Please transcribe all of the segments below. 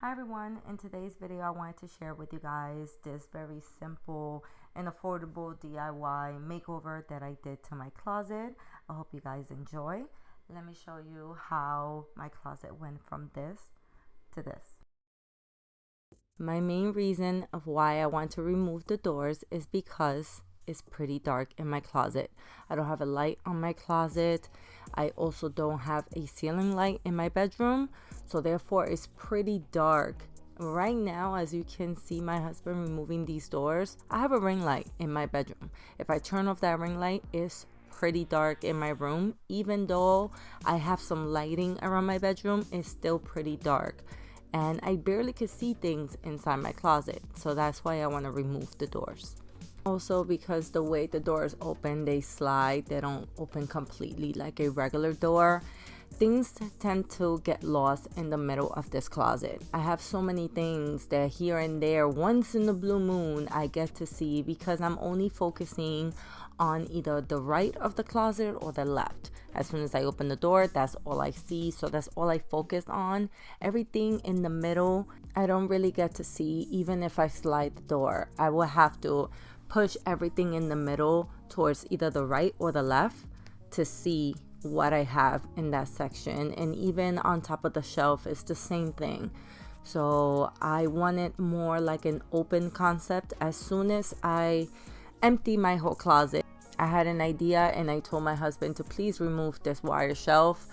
Hi everyone, in today's video I wanted to share with you guys this very simple and affordable DIY makeover that I did to my closet. I hope you guys enjoy. Let me show you how my closet went from this to this. My main reason of why I want to remove the doors is because it's pretty dark in my closet. I don't have a light on my closet. I also don't have a ceiling light in my bedroom, so therefore it's pretty dark. Right now, as you can see my husband removing these doors, I have a ring light in my bedroom. If I turn off that ring light, it's pretty dark in my room. Even though I have some lighting around my bedroom, it's still pretty dark. And I barely could see things inside my closet, so that's why I want to remove the doors. Also, because the way the doors open, they slide, they don't open completely like a regular door. Things tend to get lost in the middle of this closet. I have so many things that here and there, once in the blue moon, I get to see because I'm only focusing on either the right of the closet or the left. As soon as I open the door, that's all I see, so that's all I focus on. Everything in the middle, I don't really get to see. Even if I slide the door, I will have to push everything in the middle towards either the right or the left to see what I have in that section. And even on top of the shelf, it's the same thing. So I wanted more like an open concept. As soon as I empty my whole closet, I had an idea and I told my husband to please remove this wire shelf.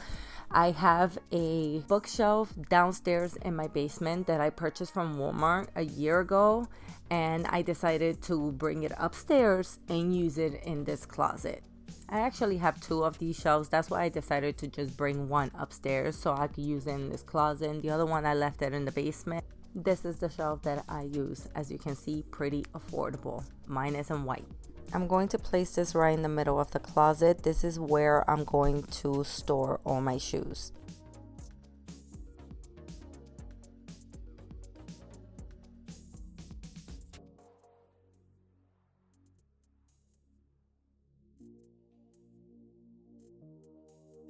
I have a bookshelf downstairs in my basement that I purchased from Walmart a year ago, and I decided to bring it upstairs and use it in this closet. I actually have two of these shelves. That's why I decided to just bring one upstairs so I could use it in this closet, and the other one I left it in the basement. This is the shelf that I use. As you can see, pretty affordable. Mine is in white. I'm going to place this right in the middle of the closet. This is where I'm going to store all my shoes.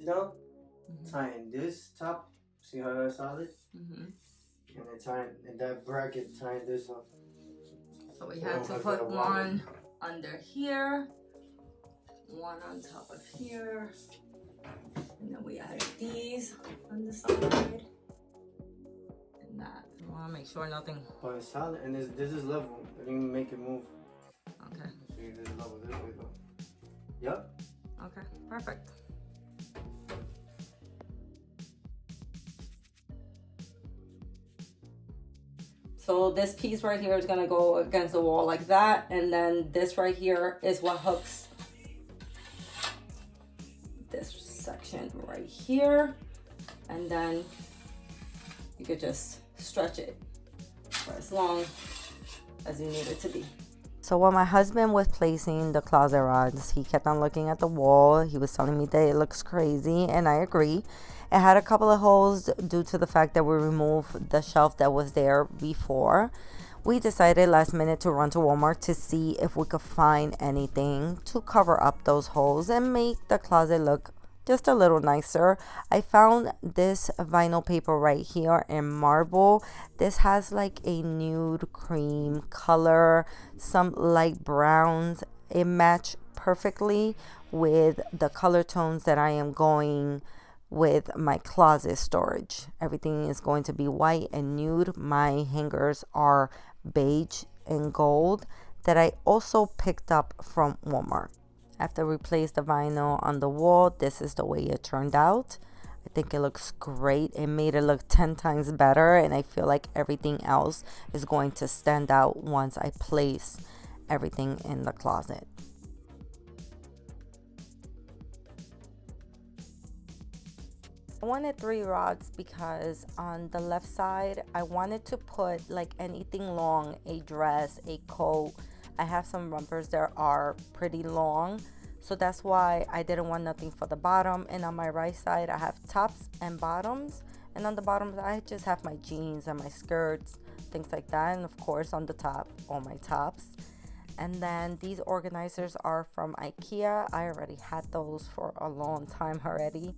Now, tying this top, see how I solid? And then tying, and that bracket, tying this up. So we have to put one under here, one on top of here, and then we add these on the side, and that. I want to make sure nothing. But it's solid, and this is level. I didn't make it move. Okay. See, this is level this way though. Yep. Okay, perfect. So this piece right here is gonna go against the wall like that, and then this right here is what hooks this section right here, and then you could just stretch it for as long as you need it to be. So while my husband was placing the closet rods, he kept on looking at the wall. He was telling me that it looks crazy, and I agree. It had a couple of holes due to the fact that we removed the shelf that was there before. We decided last minute to run to Walmart to see if we could find anything to cover up those holes and make the closet look just a little nicer. I found this vinyl paper right here in marble. This has like a nude cream color, some light browns. It matched perfectly with the color tones that I am going with my closet storage. Everything is going to be white and nude. My hangers are beige and gold that I also picked up from Walmart. After we placed the vinyl on the wall, this is the way it turned out. I think it looks great. It made it look 10 times better, and I feel like everything else is going to stand out once I place everything in the closet. I wanted 3 rods because on the left side, I wanted to put like anything long, a dress, a coat. I have some rompers that are pretty long, so that's why I didn't want nothing for the bottom. And on my right side, I have tops and bottoms, and on the bottoms, I just have my jeans and my skirts, things like that. And of course, on the top, all my tops. And then these organizers are from IKEA. I already had those for a long time already.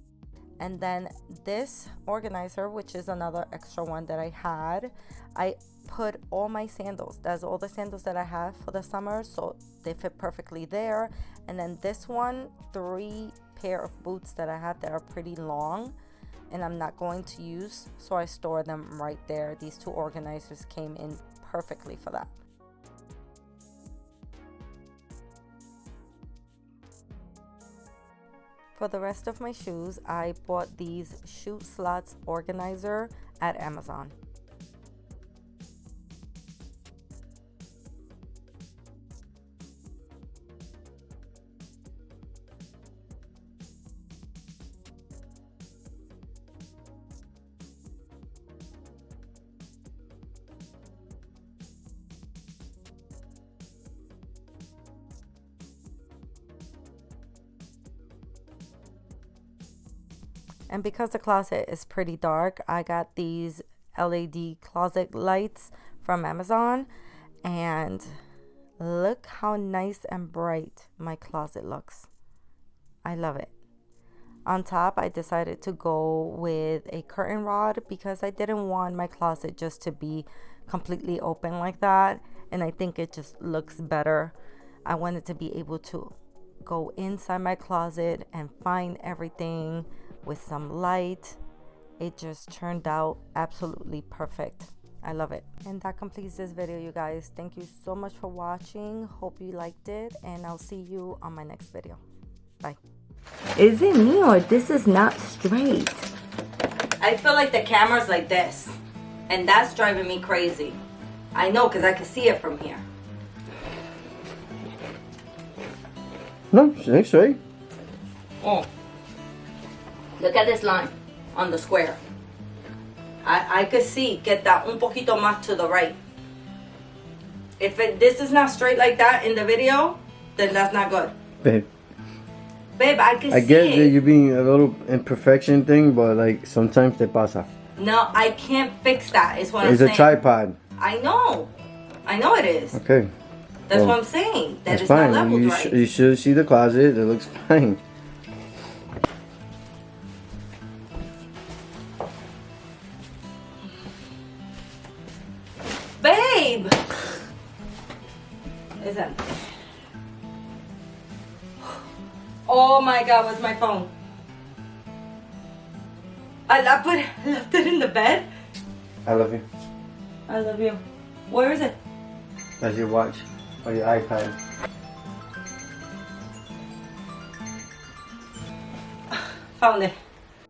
And then this organizer, which is another extra one that I had, I put all my sandals. That's all the sandals that I have for the summer, so they fit perfectly there. And then this one, 3 pair of boots that I have that are pretty long and I'm not going to use, so I store them right there. These 2 organizers came in perfectly for that. For the rest of my shoes, I bought these shoe slots organizer at Amazon. And because the closet is pretty dark, I got these LED closet lights from Amazon. And look how nice and bright my closet looks. I love it. On top, I decided to go with a curtain rod because I didn't want my closet just to be completely open like that. And I think it just looks better. I wanted to be able to go inside my closet and find everything with some light. It just turned out absolutely perfect. I love it. And that completes this video, you guys. Thank you so much for watching. Hope you liked it, and I'll see you on my next video. Bye. Is it me or this is not straight? I feel like the camera's like this, and that's driving me crazy. I know, because I can see it from here. No, it's straight. Oh. Look at this line on the square. I could see, get that un poquito más to the right. If this is not straight like that in the video, then that's not good. Babe, I can see it. I get that you're being a little imperfection thing, but like sometimes te pasa. No, I can't fix that, is what I'm saying. It's a tripod. I know it is. Okay. That's what I'm saying. That That's is fine. not leveled right. You should see the closet. It looks fine. Babe! It's empty. Oh my God, where's my phone? I left it in the bed. I love you. I love you. Where is it? That's your watch or your iPad. Found it.